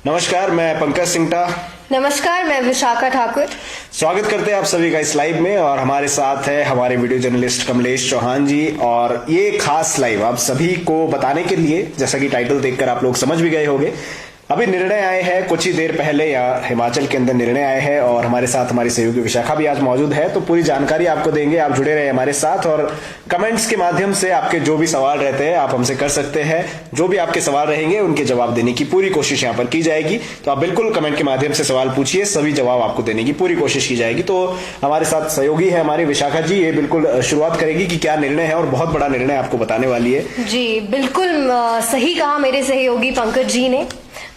नमस्कार, मैं पंकज सिंगटा। नमस्कार, मैं विशाखा ठाकुर। स्वागत करते हैं आप सभी का इस लाइव में और हमारे साथ है हमारे वीडियो जर्नलिस्ट कमलेश चौहान जी। और ये खास लाइव आप सभी को बताने के लिए, जैसा कि टाइटल देखकर आप लोग समझ भी गए होंगे, अभी निर्णय आए हैं कुछ ही देर पहले या हिमाचल के अंदर निर्णय आए हैं और हमारे साथ हमारी सहयोगी विशाखा भी आज मौजूद है। तो पूरी जानकारी आपको देंगे, आप जुड़े रहे हमारे साथ और कमेंट्स के माध्यम से आपके जो भी सवाल रहते हैं आप हमसे कर सकते हैं। जो भी आपके सवाल रहेंगे उनके जवाब देने की पूरी कोशिश यहाँ पर की जाएगी। तो आप बिल्कुल कमेंट के माध्यम से सवाल पूछिए, सभी जवाब आपको देने की पूरी कोशिश की जाएगी। तो हमारे साथ सहयोगी है हमारी विशाखा जी, ये बिल्कुल शुरुआत करेगी कि क्या निर्णय है और बहुत बड़ा निर्णय आपको बताने वाली है। जी बिल्कुल सही कहा मेरे सहयोगी पंकज जी ने।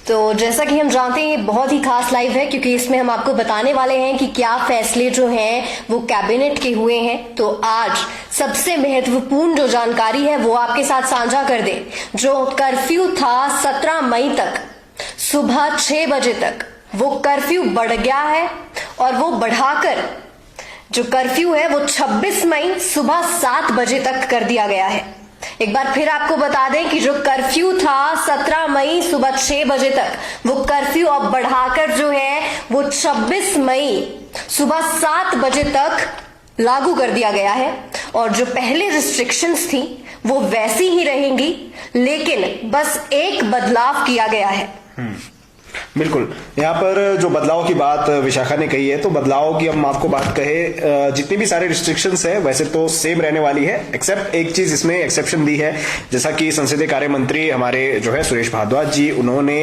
तो जैसा कि हम जानते हैं ये बहुत ही खास लाइव है क्योंकि इसमें हम आपको बताने वाले हैं कि क्या फैसले जो हैं वो कैबिनेट के हुए हैं। तो आज सबसे महत्वपूर्ण जो जानकारी है वो आपके साथ साझा कर दें। जो कर्फ्यू था 17 मई तक सुबह 6 बजे तक, वो कर्फ्यू बढ़ गया है और वो बढ़ाकर जो कर्फ्यू है वो 26 मई सुबह 7 बजे तक कर दिया गया है। एक बार फिर आपको बता दें कि जो कर्फ्यू था 17 मई सुबह 6 बजे तक, वो कर्फ्यू अब बढ़ाकर जो है वो 26 मई सुबह 7 बजे तक लागू कर दिया गया है। और जो पहले रिस्ट्रिक्शंस थी वो वैसी ही रहेंगी, लेकिन बस एक बदलाव किया गया है। बिल्कुल, यहाँ पर जो बदलाव की बात विशाखा ने कही है, तो बदलाव की हम आपको बात कहे, जितनी भी सारे रिस्ट्रिक्शंस है वैसे तो सेम रहने वाली है, एक्सेप्ट एक चीज इसमें एक्सेप्शन दी है। जैसा कि संसदीय कार्य मंत्री हमारे जो है सुरेश भारद्वाज जी, उन्होंने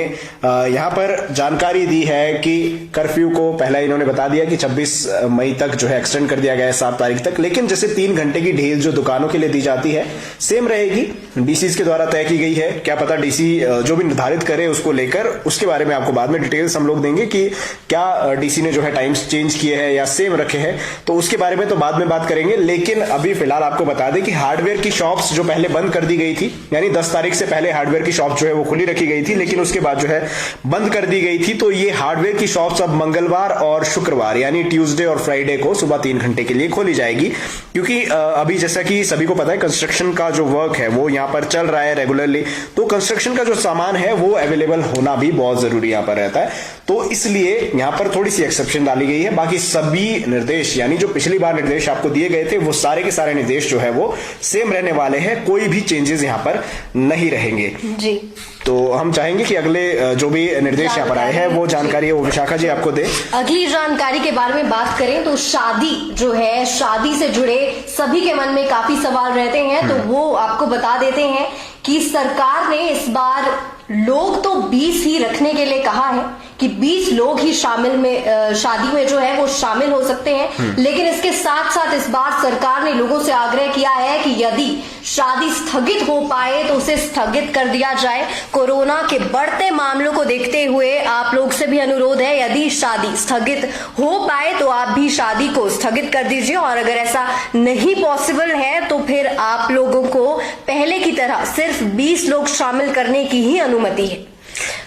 यहाँ पर जानकारी दी है कि कर्फ्यू को पहला इन्होंने बता दिया कि 26 मई तक जो है एक्सटेंड कर दिया गया है 7 तारीख तक, लेकिन जैसे 3 घंटे की ढील जो दुकानों के लिए दी जाती है सेम रहेगी, डीसी के द्वारा तय की गई है। क्या पता डीसी जो भी निर्धारित करे उसको लेकर, उसके बारे में आपको बाद में डिटेल्स हम लोग देंगे कि क्या डीसी ने जो है टाइम्स चेंज किए हैं या सेम रखे हैं, तो उसके बारे में तो बाद में बात करेंगे। लेकिन अभी फिलहाल आपको बता दें कि हार्डवेयर की शॉप्स जो पहले बंद कर दी गई थी, यानी 10 तारीख से पहले हार्डवेयर की शॉप जो है वो खुली रखी गई थी, लेकिन उसके बाद जो है बंद कर दी गई थी। तो ये हार्डवेयर की शॉप्स अब मंगलवार और शुक्रवार यानी ट्यूसडे और फ्राइडे को सुबह 3 घंटे के लिए खोली जाएगी। क्योंकि अभी जैसा कि सभी को पता है कंस्ट्रक्शन का जो वर्क है वो यहाँ पर चल रहा है रेगुलरली, तो कंस्ट्रक्शन का जो सामान है वो अवेलेबल होना भी बहुत जरूरी यहाँ पर रहता है। तो इसलिए यहां पर थोड़ी सी एक्सेप्शन डाली गई है। बाकी सभी निर्देश, यानी जो पिछली बार निर्देश आपको दिए गए थे वो सारे के सारे निर्देश जो है वो सेम रहने वाले हैं, कोई भी चेंजेस यहां पर नहीं रहेंगे जी। तो हम चाहेंगे कि अगले जो भी निर्देश यहाँ पर आए हैं वो जानकारी है वो विशाखा जी आपको दे। अगली जानकारी के बारे में बात करें तो शादी जो है, शादी से जुड़े सभी के मन में काफी सवाल रहते हैं, तो वो आपको बता देते हैं कि सरकार ने इस बार लोग तो 20 ही रखने के लिए कहा है कि 20 लोग ही शादी में जो है वो शामिल हो सकते हैं। लेकिन इसके साथ साथ इस बार सरकार ने लोगों से आग्रह किया है कि यदि शादी स्थगित हो पाए तो उसे स्थगित कर दिया जाए। कोरोना के बढ़ते मामलों को देखते हुए आप लोग से भी अनुरोध है, यदि शादी स्थगित हो पाए तो आप भी शादी को स्थगित कर दीजिए, और अगर ऐसा नहीं पॉसिबल है तो फिर आप लोगों को पहले की तरह सिर्फ 20 लोग शामिल करने की ही अनुमति है।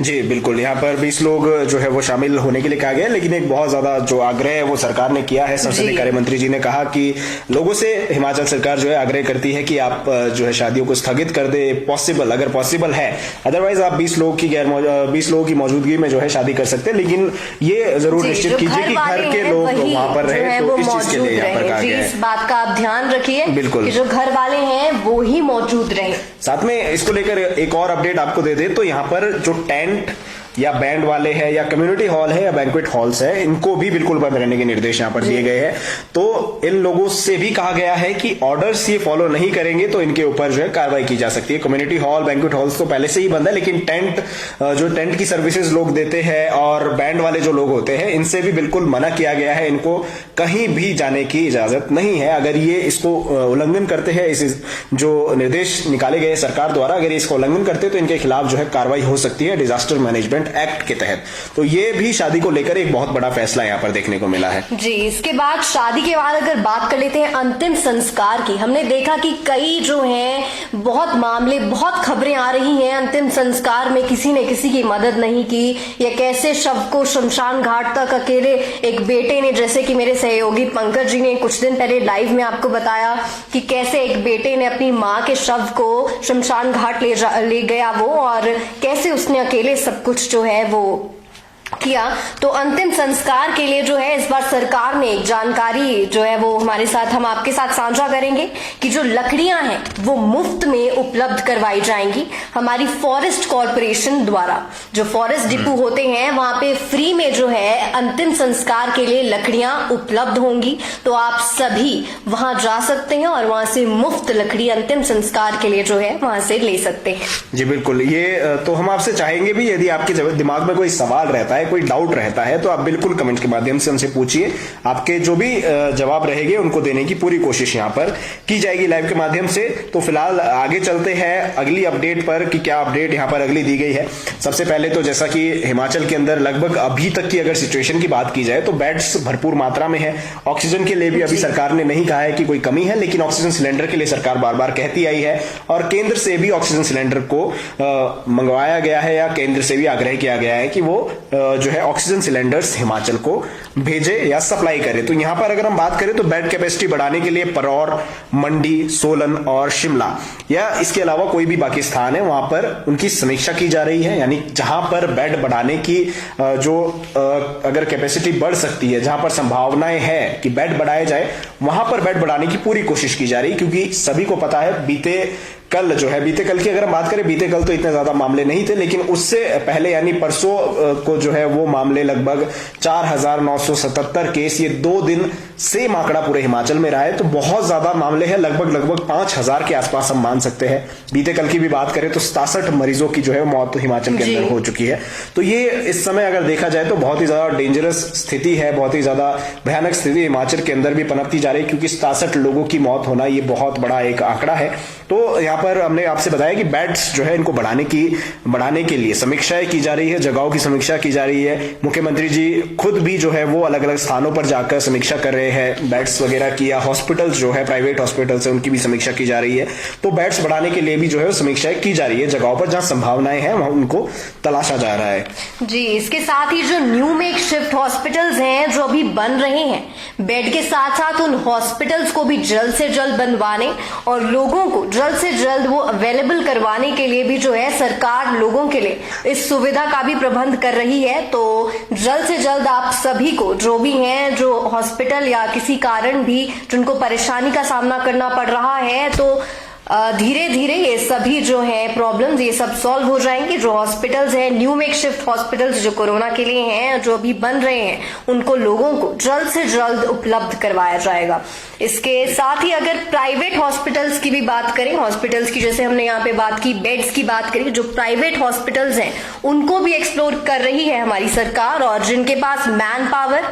जी बिल्कुल, यहाँ पर 20 लोग जो है वो शामिल होने के लिए कहा गया, लेकिन एक बहुत ज्यादा जो आग्रह है वो सरकार ने किया है। संसदीय कार्य मंत्री जी ने कहा कि लोगों से हिमाचल सरकार जो है आग्रह करती है कि आप जो है शादियों को स्थगित कर दे, पॉसिबल अगर पॉसिबल है, अदरवाइज आप 20 लोगों की मौजूदगी में जो है शादी कर सकते हैं, लेकिन ये जरूर निश्चित कीजिए कि घर के लोग वहां पर रहे। तो इस चीज के लिए यहाँ पर कहा गया है, इस बात का आप ध्यान रखिए बिल्कुल कि जो घर वाले हैं वो ही मौजूद रहे। साथ में इसको लेकर एक और अपडेट आपको दे दे तो यहाँ पर जो टेंट या बैंड वाले हैं या कम्युनिटी हॉल है या बैंक्वेट हॉल्स है, इनको भी बिल्कुल बंद रहने के निर्देश यहाँ पर दिए गए हैं। तो इन लोगों से भी कहा गया है कि ऑर्डर्स ये फॉलो नहीं करेंगे तो इनके ऊपर जो है कार्रवाई की जा सकती है। कम्युनिटी हॉल बैंक्वेट हॉल्स तो पहले से ही बंद है, लेकिन टेंट की सर्विसेज लोग देते हैं और बैंड वाले जो लोग होते हैं इनसे भी बिल्कुल मना किया गया है, इनको कहीं भी जाने की इजाजत नहीं है। अगर ये इसको उल्लंघन करते हैं, इस जो निर्देश निकाले गए सरकार द्वारा, अगर इसको उल्लंघन करते हैं तो इनके खिलाफ जो है कार्रवाई हो सकती है डिजास्टर मैनेजमेंट एक्ट के तहत। तो ये भी शादी को लेकर एक बहुत बड़ा फैसला यहाँ पर देखने को मिला है जी। इसके बाद शादी के बाद अगर बात कर लेते हैं अंतिम संस्कार की, हमने देखा कि कई जो हैं बहुत मामले, बहुत खबरें आ रही हैं अंतिम संस्कार में किसी ने किसी की मदद नहीं की, या कैसे शव को शमशान घाट तक अकेले एक बेटे ने, जैसे कि मेरे सहयोगी पंकज जी ने कुछ दिन पहले लाइव में आपको बताया कि कैसे एक बेटे ने अपनी माँ के शव को शमशान घाट ले गया वो, और कैसे उसने अकेले सब कुछ जो है वो किया। तो अंतिम संस्कार के लिए जो है इस बार सरकार ने एक जानकारी जो है वो हमारे साथ, हम आपके साथ साझा करेंगे कि जो लकड़ियां हैं वो मुफ्त में उपलब्ध करवाई जाएंगी हमारी फॉरेस्ट कॉर्पोरेशन द्वारा। जो फॉरेस्ट डिपो होते हैं वहां पे फ्री में जो है अंतिम संस्कार के लिए लकड़ियां उपलब्ध होंगी। तो आप सभी वहां जा सकते हैं और वहां से मुफ्त लकड़ी अंतिम संस्कार के लिए जो है वहां से ले सकते हैं। जी बिल्कुल, ये तो हम आपसे चाहेंगे भी, यदि आपके दिमाग में कोई सवाल रहता है, कोई डाउट रहता है, तो आप बिल्कुल कमेंट के माध्यम से हमसे पूछिए। आपके जो भी जवाब रहेंगे उनको देने की पूरी कोशिश यहाँ पर की जाएगी लाइव के माध्यम से। तो फिलहाल आगे चलते हैं अगली अपडेट पर कि क्या अपडेट यहाँ पर अगली दी गई है। सबसे पहले तो जैसा कि हिमाचल के अंदर लगभग अभी तक की अगर सिचुएशन की बात की जाए तो बेड्स भरपूर मात्रा में है। ऑक्सीजन के लिए भी अभी सरकार ने नहीं कहा है कि कोई कमी है, लेकिन ऑक्सीजन सिलेंडर के लिए सरकार बार बार कहती आई है और केंद्र से भी ऑक्सीजन सिलेंडर को मंगवाया गया है या केंद्र से भी आग्रह किया गया है कि वो जो है ऑक्सीजन सिलेंडर्स हिमाचल को भेजे या सप्लाई करे। तो यहां पर अगर हम बात करें तो बेड कैपेसिटी बढ़ाने के लिए परौर, मंडी, सोलन और शिमला या इसके अलावा कोई भी बाकी स्थान है वहां पर उनकी समीक्षा की जा रही है। यानी जहां पर बेड बढ़ाने की जो अगर कैपेसिटी बढ़ सकती है, जहां पर संभावनाएं है कि बेड बढ़ाए जाए, वहां पर बेड बढ़ाने की पूरी कोशिश की जा रही है। क्योंकि सभी को पता है बीते कल की अगर हम बात करें, बीते कल तो इतने ज्यादा मामले नहीं थे, लेकिन उससे पहले यानी परसों को जो है वो मामले लगभग 4,977 केस, ये 2 दिन सेम आंकड़ा पूरे हिमाचल में रहा है। तो बहुत ज्यादा मामले हैं, लगभग 5,000 के आसपास हम मान सकते हैं। बीते कल की भी बात करें तो 67 मरीजों की जो है मौत हिमाचल के अंदर हो चुकी है। तो ये इस समय अगर देखा जाए तो बहुत ही ज्यादा डेंजरस स्थिति है, बहुत ही ज्यादा भयानक स्थिति हिमाचल के अंदर भी पनपती जा रही है, क्योंकि 67 लोगों की मौत होना ये बहुत बड़ा एक आंकड़ा है। तो यहाँ पर हमने आपसे बताया कि बेड्स जो है इनको बढ़ाने के लिए समीक्षाएं की जा रही है, जगहों की समीक्षा की जा रही है। मुख्यमंत्री जी खुद भी जो है वो अलग अलग स्थानों पर जाकर समीक्षा कर रहे हैं बेड्स वगैरह की, या हॉस्पिटल्स जो है प्राइवेट हॉस्पिटल्स है उनकी भी समीक्षा की जा रही है। तो बेड्स बढ़ाने के लिए भी जो है समीक्षाएं की जा रही है, जगहों पर जहां संभावनाएं हैं वहां उनको तलाशा जा रहा है। जी, इसके साथ ही जो न्यू मेक शिफ्ट हॉस्पिटल्स हैं जो अभी बन रहे हैं, बेड के साथ साथ उन हॉस्पिटल्स को भी जल्द से जल्द बनवाने और लोगों को जल्द से जल्द वो अवेलेबल करवाने के लिए भी जो है सरकार लोगों के लिए इस सुविधा का भी प्रबंध कर रही है। तो जल्द से जल्द आप सभी को जो भी हैं, जो हॉस्पिटल या किसी कारण भी जिनको परेशानी का सामना करना पड़ रहा है, तो धीरे धीरे ये सभी जो है प्रॉब्लम्स ये सब सॉल्व हो जाएंगे। जो हॉस्पिटल्स हैं, न्यू मेक शिफ्ट हॉस्पिटल्स जो कोरोना के लिए हैं, जो अभी बन रहे हैं, उनको लोगों को जल्द से जल्द उपलब्ध करवाया जाएगा। इसके साथ ही अगर प्राइवेट हॉस्पिटल्स की भी बात करें, हॉस्पिटल्स की जैसे हमने यहाँ पे बात की, बेड्स की बात करी, जो प्राइवेट हॉस्पिटल्स हैं उनको भी एक्सप्लोर कर रही है हमारी सरकार, और जिनके पास मैन पावर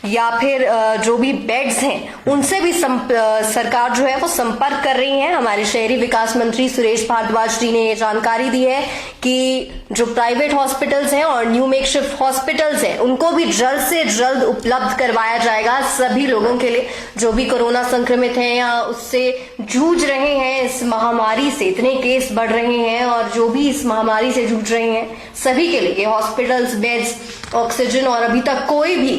या फिर जो भी बेड्स हैं उनसे भी सरकार जो है वो संपर्क कर रही है। हमारे शहरी विकास मंत्री सुरेश भारद्वाज जी ने ये जानकारी दी है कि जो प्राइवेट हॉस्पिटल्स हैं और न्यू मेक शिफ्ट हॉस्पिटल्स हैं उनको भी जल्द से जल्द उपलब्ध करवाया जाएगा सभी लोगों के लिए जो भी कोरोना संक्रमित हैं या उससे जूझ रहे हैं। इस महामारी से इतने केस बढ़ रहे हैं और जो भी इस महामारी से जूझ रहे हैं सभी के लिए हॉस्पिटल्स, बेड्स, ऑक्सीजन और अभी तक कोई भी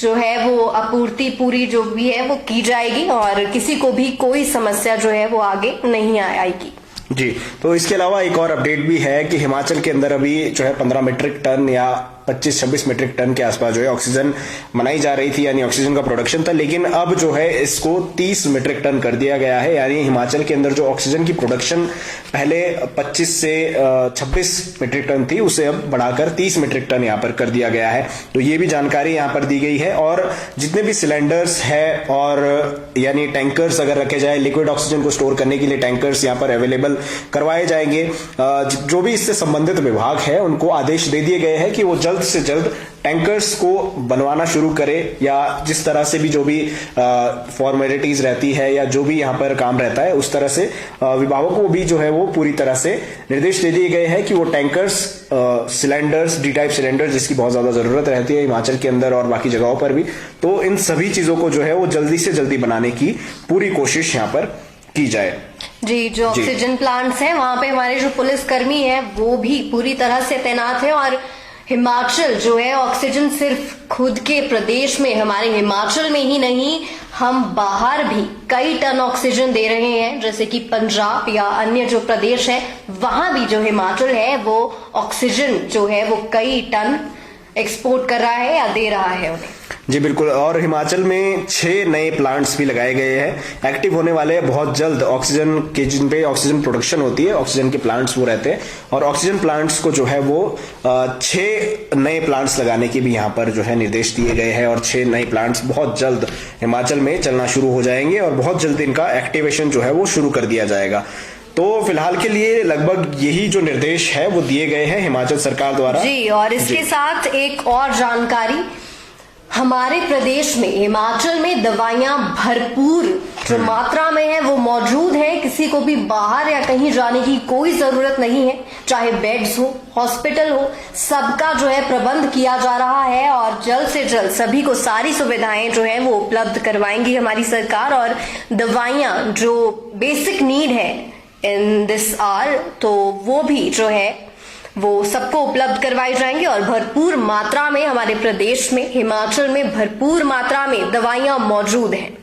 जो है वो आपूर्ति पूरी जो भी है वो की जाएगी और किसी को भी कोई समस्या जो है वो आगे नहीं आएगी। जी, तो इसके अलावा एक और अपडेट भी है कि हिमाचल के अंदर अभी जो है 15 मीट्रिक टन या 25-26 मीट्रिक टन के आसपास जो है ऑक्सीजन बनाई जा रही थी, यानी ऑक्सीजन का प्रोडक्शन था, लेकिन अब जो है इसको 30 मीट्रिक टन कर दिया गया है। यानी हिमाचल के अंदर जो ऑक्सीजन की प्रोडक्शन पहले 25 से 26 मीट्रिक टन थी, उसे अब बढ़ाकर 30 मीट्रिक टन यहाँ पर कर दिया गया है। तो ये भी जानकारी यहाँ पर दी गई है। और जितने भी सिलेंडर्स है और यानी टैंकर्स अगर रखे जाए, लिक्विड ऑक्सीजन को स्टोर करने के लिए टैंकर्स यहाँ पर अवेलेबल करवाए जाएंगे। जो भी इससे संबंधित विभाग है उनको आदेश दे दिए गए हैं कि वो जल्द से जल्द टैंकर्स को बनवाना शुरू करे, या जिस तरह से भी जो भी फॉर्मेलिटीज रहती है या जो भी यहाँ पर काम रहता है उस तरह से विभागों को भी जो है वो पूरी तरह से निर्देश दे दिए गए हैं कि वो tankers, cylinders, D type cylinder जिसकी बहुत ज्यादा जरूरत रहती है हिमाचल के अंदर और बाकी जगहों पर भी, तो इन सभी चीजों को जो है वो जल्दी से जल्दी बनाने की पूरी कोशिश यहाँ पर की जाए। जी, जो ऑक्सीजन प्लांट्स हैं वहां पे हमारे जो पुलिस कर्मी हैं वो भी पूरी तरह से तैनात हैं और हिमाचल जो है ऑक्सीजन सिर्फ खुद के प्रदेश में, हमारे हिमाचल में ही नहीं, हम बाहर भी कई टन ऑक्सीजन दे रहे हैं, जैसे कि पंजाब या अन्य जो प्रदेश है वहां भी जो हिमाचल है वो ऑक्सीजन जो है वो कई टन एक्सपोर्ट कर रहा है या दे रहा है उन्हें। जी बिल्कुल, और हिमाचल में 6 नए प्लांट्स भी लगाए गए हैं, एक्टिव होने वाले हैं बहुत जल्द। ऑक्सीजन के जिन पे ऑक्सीजन प्रोडक्शन होती है, ऑक्सीजन के प्लांट्स वो रहते हैं, और ऑक्सीजन प्लांट्स को जो है वो 6 नए प्लांट्स लगाने के भी यहाँ पर जो है निर्देश दिए गए हैं, और 6 नए प्लांट्स बहुत जल्द हिमाचल में चलना शुरू हो जाएंगे और बहुत जल्द इनका एक्टिवेशन जो है वो शुरू कर दिया जाएगा। तो फिलहाल के लिए लगभग यही जो निर्देश है वो दिए गए हैं हिमाचल सरकार द्वारा। जी, और इसके साथ एक और जानकारी, हमारे प्रदेश में हिमाचल में दवाइयां भरपूर जो मात्रा में है वो मौजूद है। किसी को भी बाहर या कहीं जाने की कोई जरूरत नहीं है, चाहे बेड्स हो, हॉस्पिटल हो, सबका जो है प्रबंध किया जा रहा है और जल्द से जल्द सभी को सारी सुविधाएं जो है वो उपलब्ध करवाएंगी हमारी सरकार। और दवाइयां जो बेसिक नीड है इन दिस आवर, तो वो भी जो है वो सबको उपलब्ध करवाई जाएंगी और भरपूर मात्रा में हमारे प्रदेश में, हिमाचल में भरपूर मात्रा में दवाइयां मौजूद हैं।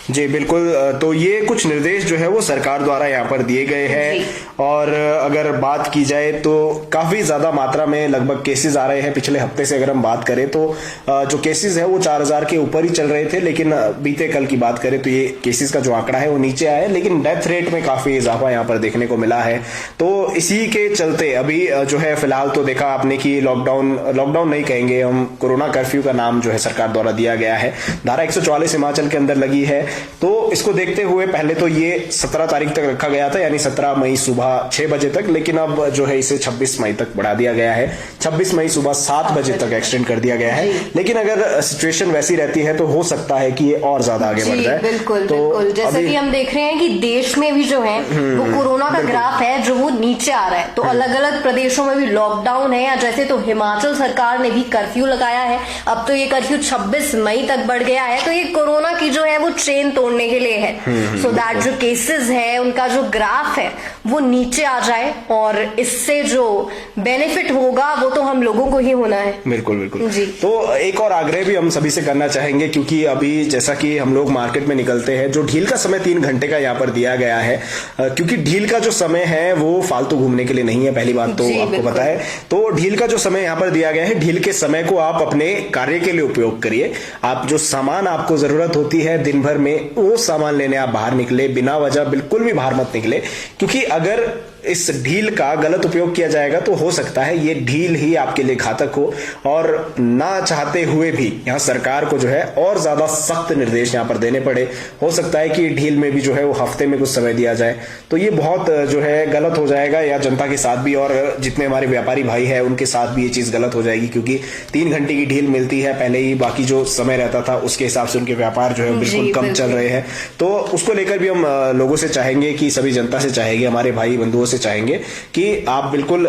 जी बिल्कुल, तो ये कुछ निर्देश जो है वो सरकार द्वारा यहाँ पर दिए गए हैं, और अगर बात की जाए तो काफी ज्यादा मात्रा में लगभग केसेस आ रहे हैं। पिछले हफ्ते से अगर हम बात करें तो जो केसेस है वो 4000 के ऊपर ही चल रहे थे, लेकिन बीते कल की बात करें तो ये केसेस का जो आंकड़ा है वो नीचे आया है, लेकिन डेथ रेट में काफी इजाफा यहाँ पर देखने को मिला है। तो इसी के चलते अभी जो है फिलहाल तो देखा आपने कि लॉकडाउन नहीं कहेंगे हम, कोरोना कर्फ्यू का नाम जो है सरकार द्वारा दिया गया है। धारा 144 हिमाचल के अंदर लगी है, तो इसको देखते हुए पहले तो ये 17 तारीख तक रखा गया था, यानी 17 मई सुबह 6 बजे तक, लेकिन अब जो है इसे 26 मई तक बढ़ा दिया गया है। 26 मई सुबह 7 बजे तक एक्सटेंड कर दिया गया है, लेकिन अगर सिचुएशन वैसी रहती है तो हो सकता है कि ये और ज्यादा आगे बढ़ जाए। बिल्कुल तो बिल्कुल, जैसे कि हम देख रहे हैं कि देश में भी जो है वो कोरोना का ग्राफ है जो वो नीचे आ रहा है। तो अलग अलग प्रदेशों में भी लॉकडाउन है, या जैसे तो हिमाचल सरकार ने भी कर्फ्यू लगाया है, अब तो ये कर्फ्यू 26 मई तक बढ़ गया है। तो ये कोरोना की जो है वो चेन तोड़ने के लिए है, सो दैट जो केसेस है उनका जो ग्राफ है वो नीचे आ जाए, और इससे जो बेनिफिट होगा वो तो हम लोगों को ही होना है। बिल्कुल बिल्कुल जी। तो एक और आग्रह भी हम सभी से करना चाहेंगे, क्योंकि अभी जैसा कि हम लोग मार्केट में निकलते हैं, जो ढील का समय 3 घंटे का यहाँ पर दिया गया है, क्योंकि ढील का जो समय है वो फालतू घूमने के लिए नहीं है, पहली बात तो आपको पता है। तो ढील का जो समय यहाँ पर दिया गया है, ढील के समय को आप अपने कार्य के लिए उपयोग करिए। आप जो सामान आपको जरूरत होती है दिन भर में, वो सामान लेने आप बाहर निकले, बिना वजह बिल्कुल भी बाहर मत निकले, क्योंकि अगर इस ढील का गलत उपयोग किया जाएगा तो हो सकता है ये ढील ही आपके लिए घातक हो, और ना चाहते हुए भी यहाँ सरकार को जो है और ज्यादा सख्त निर्देश यहाँ पर देने पड़े। हो सकता है कि ढील में भी जो है वो हफ्ते में कुछ समय दिया जाए, तो ये बहुत जो है गलत हो जाएगा, या जनता के साथ भी और जितने हमारे व्यापारी भाई है उनके साथ भी ये चीज गलत हो जाएगी, क्योंकि 3 घंटे की ढील मिलती है, पहले ही बाकी जो समय रहता था उसके हिसाब से उनके व्यापार जो है बिल्कुल कम चल रहे हैं। तो उसको लेकर भी हम लोगों से चाहेंगे कि सभी जनता से चाहेंगे, हमारे भाई बंधुओं से चाहेंगे कि आप बिल्कुल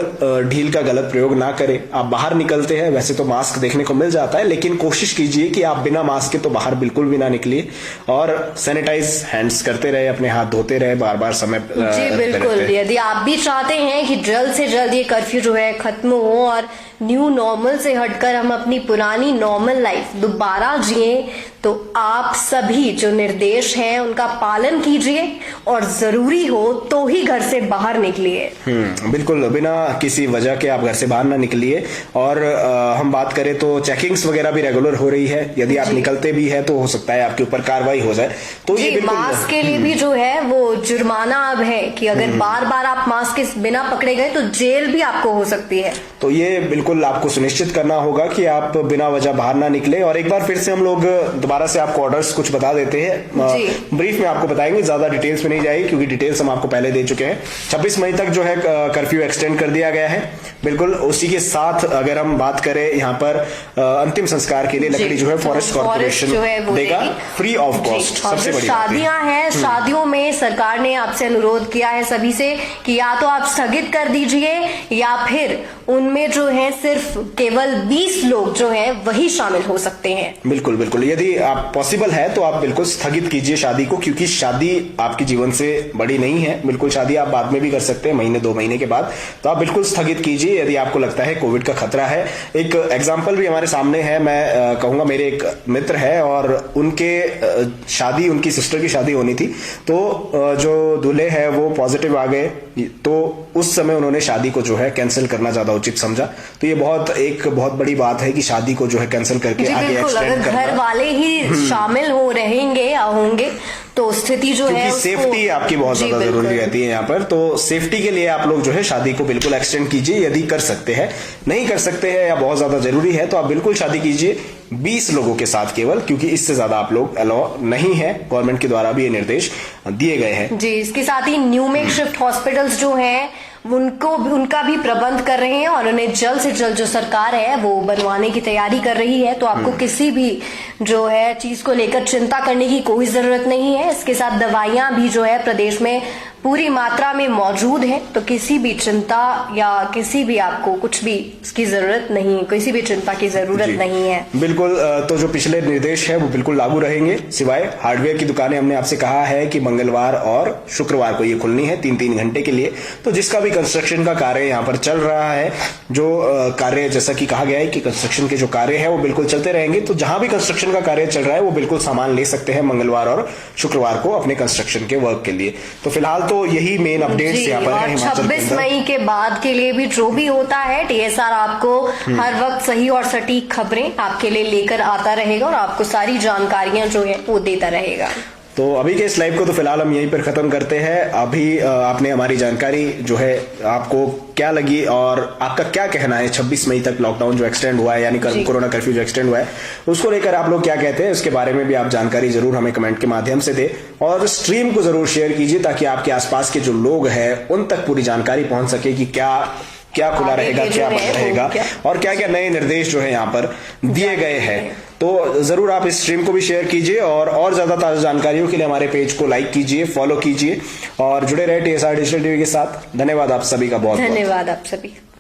ढील का गलत प्रयोग ना करें। आप बाहर निकलते हैं, वैसे तो मास्क देखने को मिल जाता है, लेकिन कोशिश कीजिए कि आप बिना मास्क के तो बाहर बिल्कुल भी ना निकलिए, और सैनिटाइज हैंड्स करते रहे, अपने हाथ धोते रहे बार बार समय। जी बिल्कुल, यदि आप भी चाहते हैं कि जल्द से जल्द ये कर्फ्यू जो है खत्म हो और न्यू नॉर्मल से हटकर हम अपनी पुरानी नॉर्मल लाइफ दोबारा जिए, तो आप सभी जो निर्देश हैं उनका पालन कीजिए, और जरूरी हो तो ही घर से बाहर निकलिए। बिल्कुल, बिना किसी वजह के आप घर से बाहर ना निकलिए। और हम बात करें तो चेकिंग्स वगैरह भी रेगुलर हो रही है, यदि आप निकलते भी है तो हो सकता है आपके ऊपर कार्रवाई हो जाए। तो ये बिल्कुल मास्क के लिए भी जो है वो जुर्माना अब है कि अगर बार बार आप मास्क के बिना पकड़े गए तो जेल भी आपको हो सकती है। तो ये बिल्कुल आपको सुनिश्चित करना होगा कि आप बिना वजह बाहर ना निकले। और एक बार फिर से हम लोग दोबारा से आपको ऑर्डर्स कुछ बता देते हैं, ब्रीफ में आपको बताएंगे, ज्यादा डिटेल्स में नहीं जाएगी क्योंकि डिटेल्स हम आपको पहले दे चुके हैं। 26 मई तक जो है कर्फ्यू एक्सटेंड कर दिया गया है। बिल्कुल उसी के साथ अगर हम बात करें यहाँ पर अंतिम संस्कार के लिए लकड़ी जो है फॉरेस्ट कॉर्पोरेशन देगा फ्री ऑफ कॉस्ट। सबसे बड़ी शादियां हैं, शादियों में सरकार ने आपसे अनुरोध किया है सभी से कि या तो आप स्थगित कर दीजिए या फिर उनमें जो है सिर्फ केवल 20 लोग जो है वही शामिल हो सकते हैं। बिल्कुल बिल्कुल, यदि आप पॉसिबल है तो आप बिल्कुल स्थगित कीजिए शादी को, क्योंकि शादी आपके जीवन से बड़ी नहीं है। बिल्कुल शादी आप बाद में भी कर सकते हैं, महीने 2 महीने के बाद, तो आप बिल्कुल स्थगित कीजिए यदि आपको लगता है कोविड का खतरा है। एक एग्जाम्पल भी हमारे सामने है, मैं कहूंगा मेरे एक मित्र है और उनके शादी, उनकी सिस्टर की शादी होनी थी, तो जो दूल्हे है वो पॉजिटिव आ गए, तो उस समय उन्होंने शादी को जो है कैंसिल करना ज्यादा उचित समझा। तो ये बहुत बड़ी बात है कि शादी को जो है कैंसिल करके आगे एक्सटेंड करना। घर वाले ही शामिल हो रहेंगे या होंगे तो स्थिति जो है सेफ्टी आपकी बहुत ज्यादा जरूरी रहती है यहाँ पर, तो सेफ्टी के लिए आप लोग जो है शादी को बिल्कुल एक्सटेंड कीजिए यदि कर सकते हैं। नहीं कर सकते हैं या बहुत ज्यादा जरूरी है तो आप बिल्कुल शादी कीजिए 20 लोगों के साथ केवल, क्योंकि इससे ज्यादा आप लोग अलाउ नहीं है। गवर्नमेंट के द्वारा भी ये निर्देश दिए गए हैं जी। इसके साथ ही न्यू मेकशिफ्ट हॉस्पिटल्स जो हैं उनका भी प्रबंध कर रहे हैं और उन्हें जल्द से जल्द जो सरकार है वो बनवाने की तैयारी कर रही है। तो आपको किसी भी जो है चीज को लेकर चिंता करने की कोई जरूरत नहीं है। इसके साथ दवाइयां भी जो है प्रदेश में पूरी मात्रा में मौजूद है, तो किसी भी चिंता या किसी भी आपको कुछ भी इसकी जरूरत नहीं है, किसी भी चिंता की जरूरत नहीं है। बिल्कुल, तो जो पिछले निर्देश है वो बिल्कुल लागू रहेंगे, सिवाय हार्डवेयर की दुकानें हमने आपसे कहा है कि मंगलवार और शुक्रवार को ये खुलनी है 3-3 घंटे के लिए। तो जिसका भी कंस्ट्रक्शन का कार्य यहाँ पर चल रहा है, जो कार्य जैसा कि कहा गया है कि कंस्ट्रक्शन के जो कार्य है वो बिल्कुल चलते रहेंगे, तो जहां भी कंस्ट्रक्शन का कार्य चल रहा है वो बिल्कुल सामान ले सकते हैं मंगलवार और शुक्रवार को अपने कंस्ट्रक्शन के वर्क के लिए। तो फिलहाल तो यही मेन अपडेट्स यहाँ पर है। 26 मई के बाद के लिए भी जो भी होता है टीएसआर आपको हर वक्त सही और सटीक खबरें आपके लिए लेकर आता रहेगा और आपको सारी जानकारियां जो है वो देता रहेगा। तो अभी के इस लाइव को तो फिलहाल हम यहीं पर खत्म करते हैं। अभी आपने हमारी जानकारी जो है आपको क्या लगी और आपका क्या कहना है 26 मई तक लॉकडाउन जो एक्सटेंड हुआ है, यानी कोरोना कर्फ्यू जो एक्सटेंड हुआ है, उसको लेकर आप लोग क्या कहते हैं, उसके बारे में भी आप जानकारी जरूर हमें कमेंट के माध्यम से दें और स्ट्रीम को जरूर शेयर कीजिए ताकि आपके आसपास के जो लोग हैं उन तक पूरी जानकारी पहुंच सके कि क्या खुला रहेगा, क्या बंद रहेगा और क्या क्या नए निर्देश जो है यहाँ पर दिए गए हैं। तो जरूर आप इस स्ट्रीम को भी शेयर कीजिए और ज्यादा ताजा जानकारियों के लिए हमारे पेज को लाइक कीजिए, फॉलो कीजिए और जुड़े रहे टीएसआर डिजिटल टीवी के साथ। धन्यवाद आप सभी का, बहुत धन्यवाद आप सभी।